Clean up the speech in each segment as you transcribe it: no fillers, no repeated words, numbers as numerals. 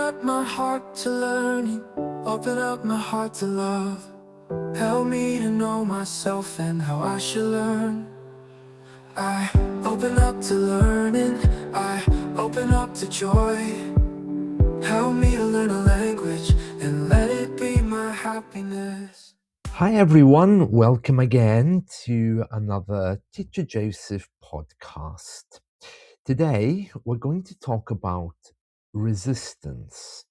up my heart to learning, open up my heart to love. Help me to know myself and how I should learn. I open up to learning, I open up to joy. Help me to learn a language and let it be my happiness. Hi everyone, welcome again to another Teacher Joseph podcast. Today we're going to talk about resistance.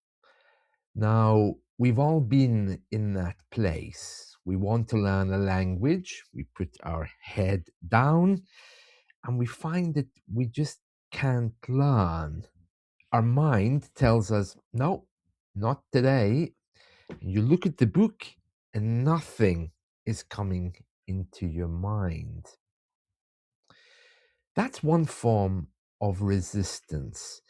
Now, we've all been in that place. We want to learn a language, we put our head down, and we find that we just can't learn. Our mind tells us, no, not today. You look at the book and nothing is coming into your mind. That's one form of resistance.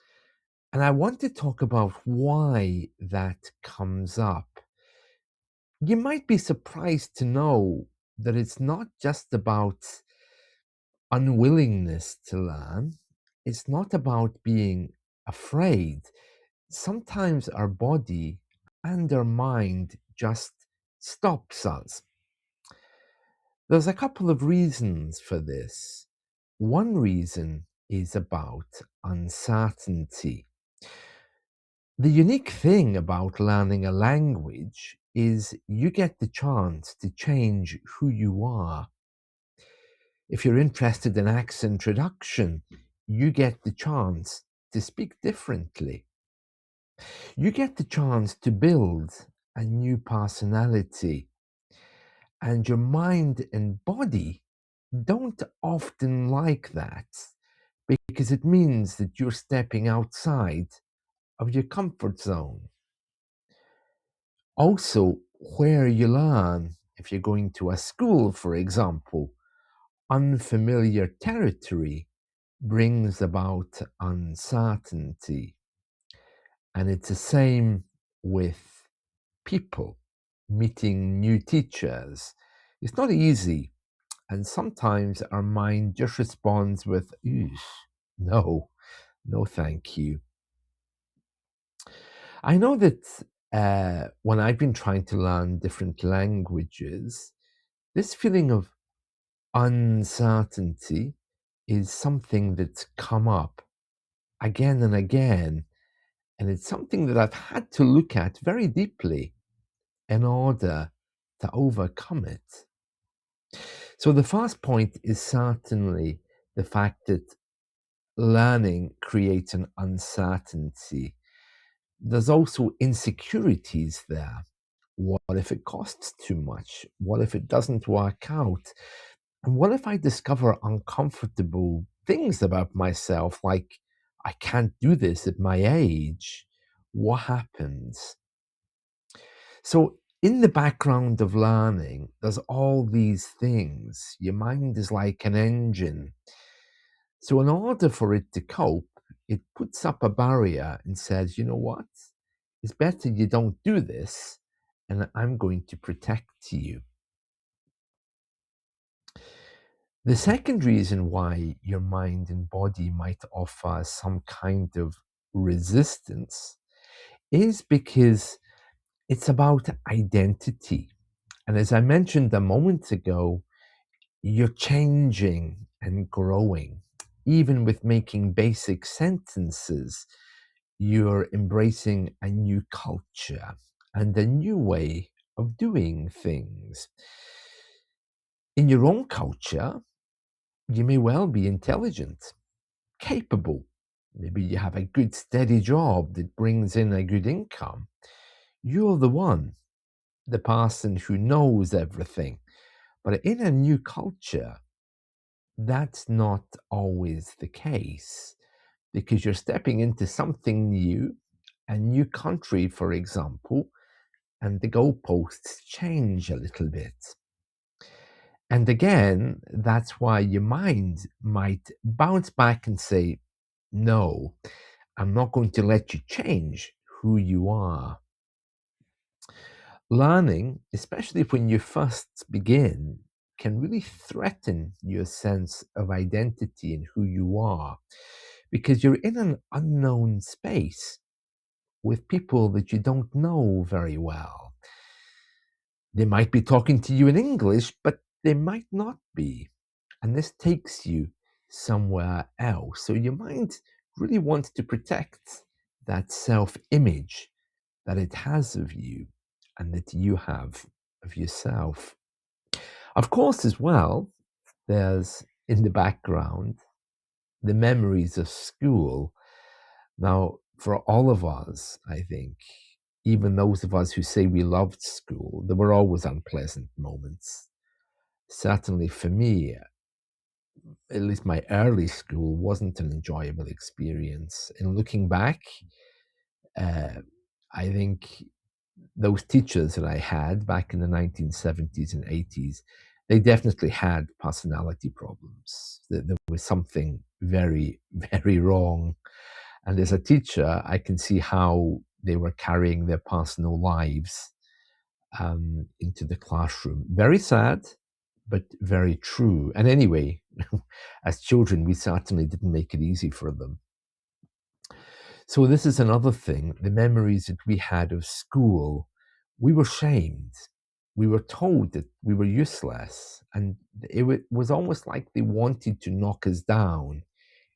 And I want to talk about why that comes up. You might be surprised to know that it's not just about unwillingness to learn, it's not about being afraid. Sometimes our body and our mind just stops us. There's a couple of reasons for this. One reason is about uncertainty. The unique thing about learning a language is you get the chance to change who you are. If you're interested in accent reduction, you get the chance to speak differently. You get the chance to build a new personality. And your mind and body don't often like that because it means that you're stepping outside of your comfort zone. Also, where you learn, if you're going to a school, for example, unfamiliar territory brings about uncertainty. And it's the same with people meeting new teachers. It's not easy. And sometimes our mind just responds with, no, no, thank you. I know that when I've been trying to learn different languages, this feeling of uncertainty is something that's come up again and again. And it's something that I've had to look at very deeply in order to overcome it. So the first point is certainly the fact that learning creates an uncertainty. There's also insecurities there. What if it costs too much? What if it doesn't work out? And what if I discover uncomfortable things about myself, like I can't do this at my age? What happens? So, in the background of learning, there's all these things. Your mind is like an engine. So, in order for it to cope, it puts up a barrier and says, you know what? It's better you don't do this, and I'm going to protect you. The second reason why your mind and body might offer some kind of resistance is because it's about identity. And as I mentioned a moment ago, you're changing and growing. Even with making basic sentences, you're embracing a new culture and a new way of doing things. In your own culture, you may well be intelligent, capable. Maybe you have a good, steady job that brings in a good income. You're the one, the person who knows everything. But in a new culture, that's not always the case because you're stepping into something new, a new country, for example, and the goalposts change a little bit. And again, that's why your mind might bounce back and say, no, I'm not going to let you change who you are. Learning, especially when you first begin, can really threaten your sense of identity and who you are because you're in an unknown space. with people that you don't know very well. They might be talking to you in English, but they might not be. And this takes you somewhere else. So your mind really wants to protect that self image that it has of you and that you have of yourself. Of course, as well, there's in the background the memories of school. Now, for all of us, I think, even those of us who say we loved school, there were always unpleasant moments. Certainly for me, at least my early school wasn't an enjoyable experience. And looking back, uh, I think those teachers that I had back in the 1970s and 80s, they definitely had personality problems. There was something very, very wrong. And as a teacher, I can see how they were carrying their personal lives into the classroom. Very sad, but very true. And anyway, as children, we certainly didn't make it easy for them. So this is another thing, the memories that we had of school, we were shamed. We were told that we were useless, and was almost like they wanted to knock us down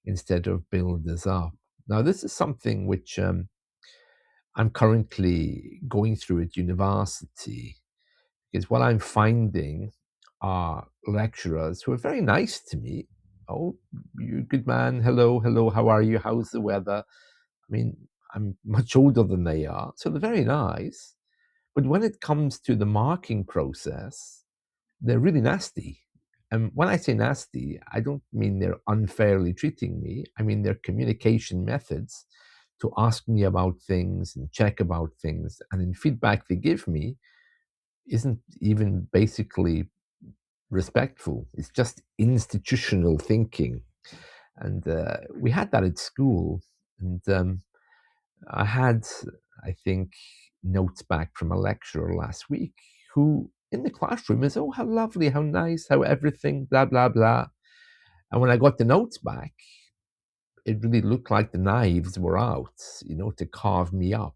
instead of build us up. Now, this is something which I'm currently going through at university, because what I'm finding are lecturers who are very nice to me. Oh, you good man. Hello, hello. How are you? How's the weather? I mean, I'm much older than they are, so they're very nice. But when it comes to the marking process, they're really nasty. And when I say nasty, I don't mean they're unfairly treating me. I mean their communication methods to ask me about things and check about things. And in feedback they give me isn't even basically respectful. It's just institutional thinking. And we had that at school. And I had, I think, notes back from a lecturer last week who, in the classroom, is, oh, how lovely, how nice, how everything, blah, blah, blah. And when I got the notes back, it really looked like the knives were out, to carve me up.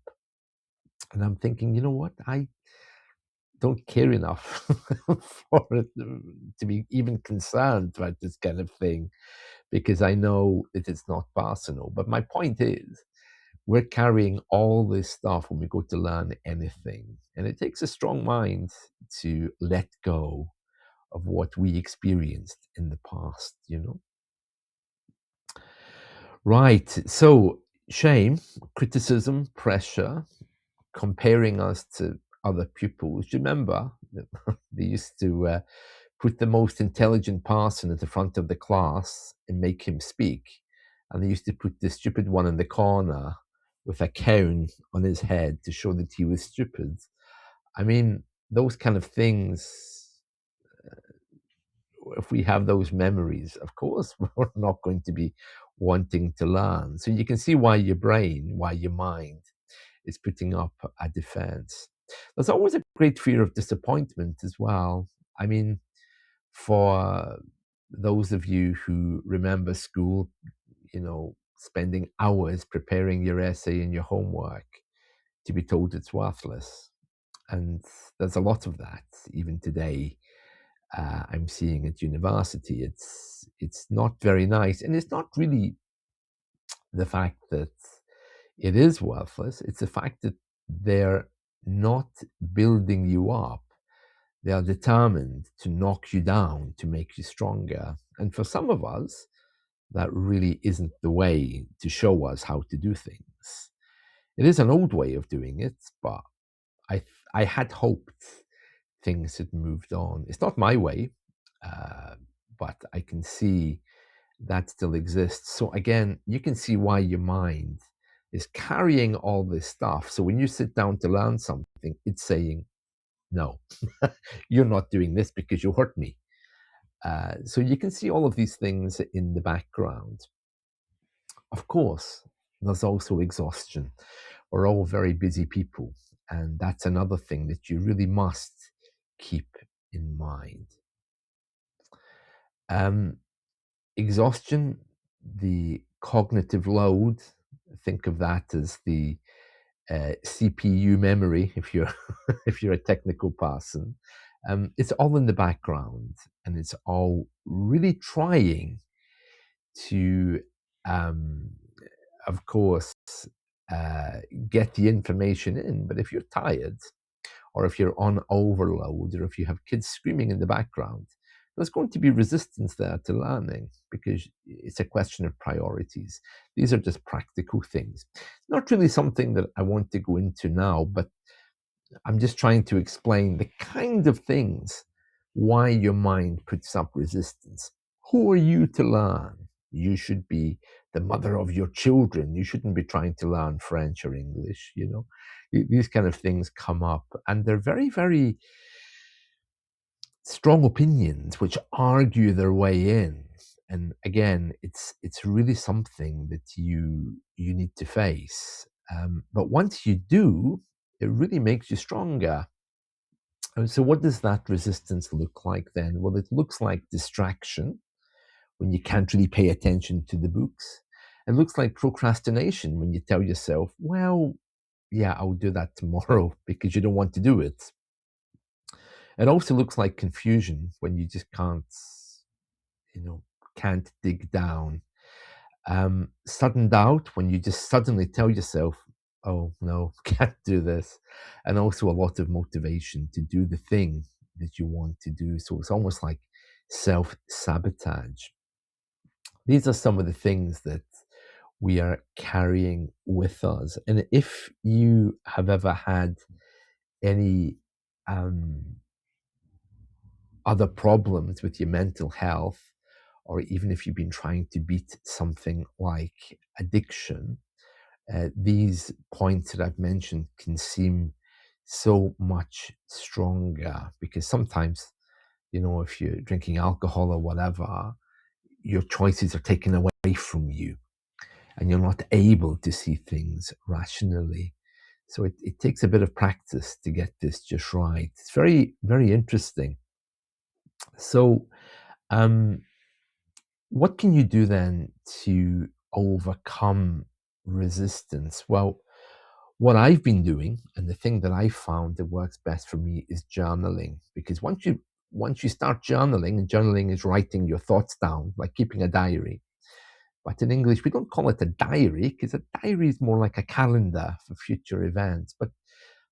And I'm thinking, you know what? I don't care enough for it to be even concerned about this kind of thing because I know that it's not personal. But my point is, we're carrying all this stuff when we go to learn anything. And it takes a strong mind to let go of what we experienced in the past. Right. So, shame, criticism, pressure, comparing us to other pupils. Do you remember that they used to put the most intelligent person at the front of the class and make him speak? And they used to put the stupid one in the corner with a cone on his head to show that he was stupid. I mean, those kind of things, if we have those memories, of course, we're not going to be wanting to learn. So you can see why your brain, why your mind is putting up a defense. There's always a great fear of disappointment as well. I mean, for those of you who remember school, spending hours preparing your essay and your homework to be told it's worthless. And there's a lot of that even today. I'm seeing at university. It's not very nice, and it's not really the fact that it is worthless. It's the fact that they're not building you up. They are determined to knock you down to make you stronger. And for some of us, that really isn't the way to show us how to do things. It is an old way of doing it, but I I had hoped things had moved on. It's not my way, uh, but I can see that still exists. So again, you can see why your mind is carrying all this stuff. So when you sit down to learn something, it's saying, no, you're not doing this because you hurt me. So you can see all of these things in the background. Of course, there's also exhaustion. We're all very busy people, and that's another thing that you really must keep in mind. Um, Exhaustion, the cognitive load, think of that as the CPU memory, if you're if you're a technical person. It's all in the background, and it's all really trying to, um, of course, uh, get the information in. But if you're tired, or if you're on overload, or if you have kids screaming in the background, there's going to be resistance there to learning because it's a question of priorities. These are just practical things. Not really something that I want to go into now, but I'm just trying to explain the kind of things why your mind puts up resistance. Who are you to learn? You should be the mother of your children. You shouldn't be trying to learn French or English, you know. These kind of things come up, and they're very, very strong opinions which argue their way in. And again, it's really something that you need to face. But once you do, it really makes you stronger. And so, what does that resistance look like then? Well, it looks like distraction when you can't really pay attention to the books. It looks like procrastination when you tell yourself, well, yeah, I'll do that tomorrow because you don't want to do it. It also looks like confusion when you just can't, you know, can't dig down. Sudden doubt when you just suddenly tell yourself, oh no, can't do this. And also a lot of motivation to do the thing that you want to do. So it's almost like self sabotage. These are some of the things that we are carrying with us. And if you have ever had any um, other problems with your mental health, or even if you've been trying to beat something like addiction, these points that I've mentioned can seem so much stronger because sometimes, you know, if you're drinking alcohol or whatever, your choices are taken away from you and you're not able to see things rationally. So it takes a bit of practice to get this just right. It's very, very interesting. So, um, what can you do then to overcome resistance? Well, what I've been doing, and the thing that I found that works best for me, is journaling. Because once you start journaling, and journaling is writing your thoughts down, like keeping a diary. But in English, we don't call it a diary because a diary is more like a calendar for future events. But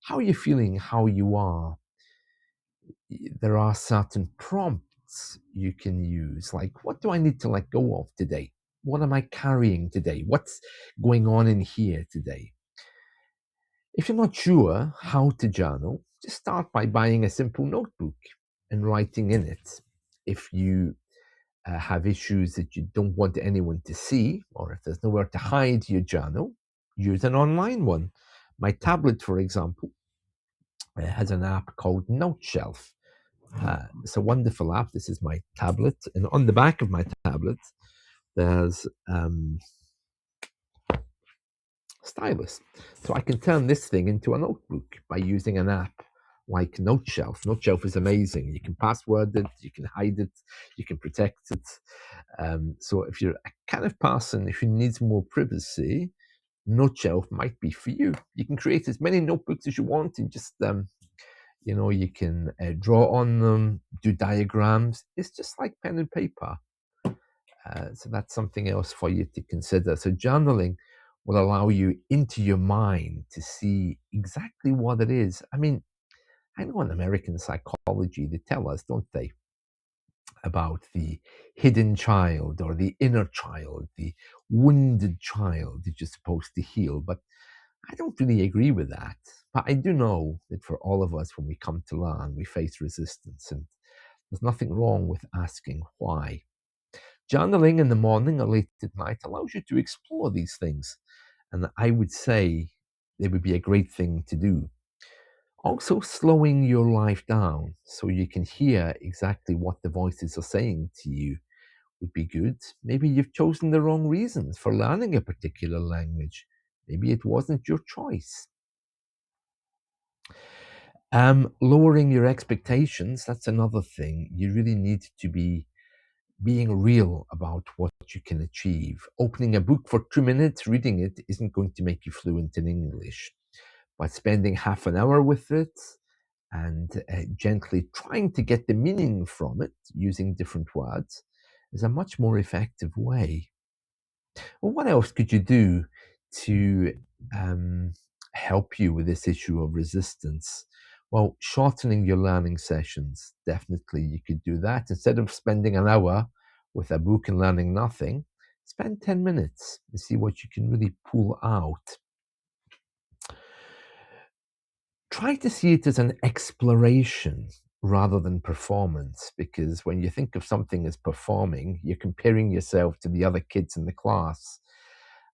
how are you feeling? How you are? There are certain prompts you can use, like what do I need to let go of today? What am I carrying today? What's going on in here today? If you're not sure how to journal, just start by buying a simple notebook and writing in it. If you have issues that you don't want anyone to see, or if there's nowhere to hide your journal, use an online one. My tablet, for example, has an app called Note Shelf. It's a wonderful app. This is my tablet, and on the back of my tablet, there's stylus. So I can turn this thing into a notebook by using an app like Note Shelf. Note Shelf is amazing. You can password it, you can hide it, you can protect it. So if you're a kind of person who needs more privacy, Note Shelf might be for you. You can create as many notebooks as you want and just you can draw on them, do diagrams. It's just like pen and paper. So that's something else for you to consider. So journaling will allow you into your mind to see exactly what it is. I mean, I know in American psychology, they tell us, don't they, about the hidden child or the inner child, the wounded child that you're supposed to heal. But I don't really agree with that. But I do know that for all of us, when we come to learn, we face resistance. And there's nothing wrong with asking why. Journaling in the morning or late at night allows you to explore these things. And I would say it would be a great thing to do. Also, slowing your life down so you can hear exactly what the voices are saying to you would be good. Maybe you've chosen the wrong reasons for learning a particular language. Maybe it wasn't your choice. Lowering your expectations, that's another thing. You really need to be being real about what you can achieve. Opening a book for 2 minutes, reading it, isn't going to make you fluent in English. but spending half an hour with it and gently trying to get the meaning from it using different words is a much more effective way. Well, what else could you do to um, help you with this issue of resistance? Well, shortening your learning sessions, definitely you could do that. Instead of spending an hour with a book and learning nothing, spend 10 minutes and see what you can really pull out. Try to see it as an exploration rather than performance, because when you think of something as performing, you're comparing yourself to the other kids in the class.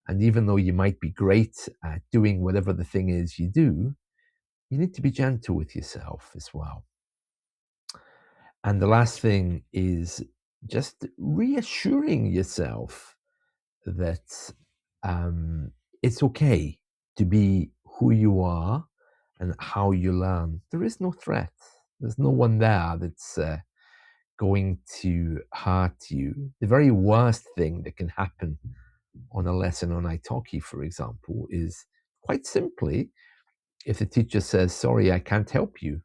And even though you might be great at doing whatever the thing is you do, you need to be gentle with yourself as well. And the last thing is just reassuring yourself that it's okay to be who you are and how you learn. There is no threat. There's no one there that's going to hurt you. The very worst thing that can happen on a lesson on italki, for example, is quite simply if the teacher says, sorry, I can't help you.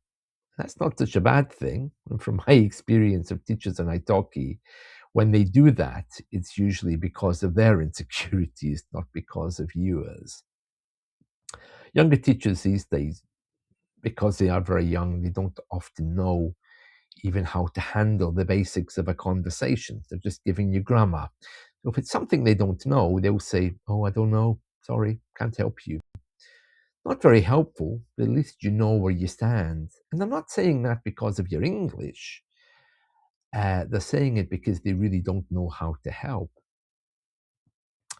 That's not such a bad thing. And from my experience of teachers on italki, when they do that, it's usually because of their insecurities, not because of yours. Younger teachers these days, because they are very young, they don't often know even how to handle the basics of a conversation. They're just giving you grammar. So if it's something they don't know, they'll say, oh, I don't know, sorry, can't help you. Not very helpful, but at least you know where you stand. And I'm not saying that because of your English. They're saying it because they really don't know how to help.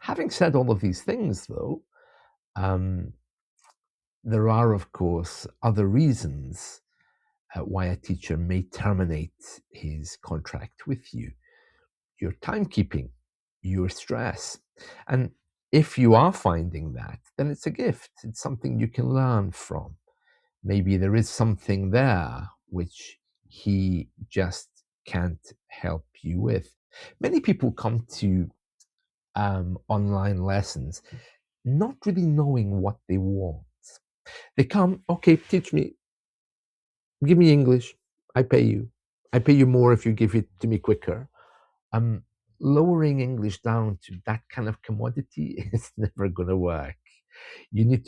Having said all of these things, though, um, there are, of course, other reasons why a teacher may terminate his contract with you. Your timekeeping, your stress. And if you are finding that, then it's a gift. It's something you can learn from. Maybe there is something there which he just can't help you with. Many people come to online lessons not really knowing what they want. They come, okay, teach me, give me English, I pay you. I pay you more if you give it to me quicker. Um, Lowering English down to that kind of commodity is never going to work. You need to